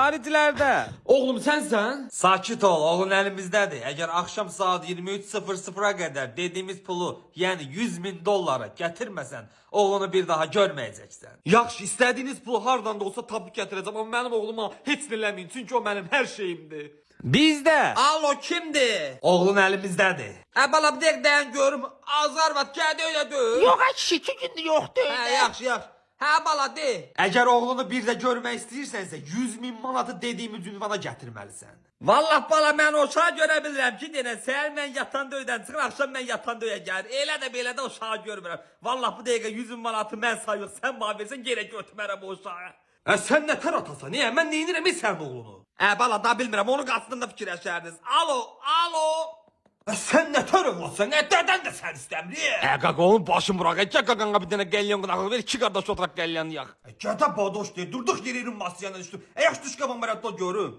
xariclərdə. Oğlum sensen? Sakit ol, oğlun əlimizdədir. Əgər axşam saat 23:00-a qədər dediyimiz pulu, yəni 100.000 dolları gətirməsən, oğlunu bir daha görməyəcəksən. Yaxşı, istədiyiniz pulu hardan da olsa tapıb gətirəcəm, amma mənim oğluma heç nə eləməyin, çünki o mənim hər şeyimdir. Bizdə. Alo, kimdir? Oğlun əlimizdədir. Bala bir dəqiqə dayan görüm. Azar var, gəldi öyle dö. Yox ay kişi, 2 gündür yoxdur. Yaxşı, yaxşı. Bala de. Əgər oğlunu bir də görmək istəyirsənsə, 100.000 manatı dediyimiz ünvana gətirməlisən. Vallah bala mən uşağı görə bilirəm ki, denən səhər mən yatan döydən çıxır, axşam mən yatan döyə gəlir. Elə də belə də uşağı görmürəm. Vallah bu dəqiqə 100.000 manatı mən sayıq, sən bana versən yerə götürmərəm o uşağı. Sən nə tər atasan? Niyə? Mən neyinirəm sən oğlunu? Bala da bilmirəm, onu qasdında fikirləşərdiniz. Alo, alo. Sən nə tər olsan? Nə dədən də sən istəmir? Qaqa onun başım bırak. Gəl qaqanğa bir dənə qəlyan qınağı ver, 2 qardaş oturaq qəlyanı yaq. Gədə badoş deyir, durduq yerin masiyana düşdüm. Yaxşı düş qaban bərətdə görüm.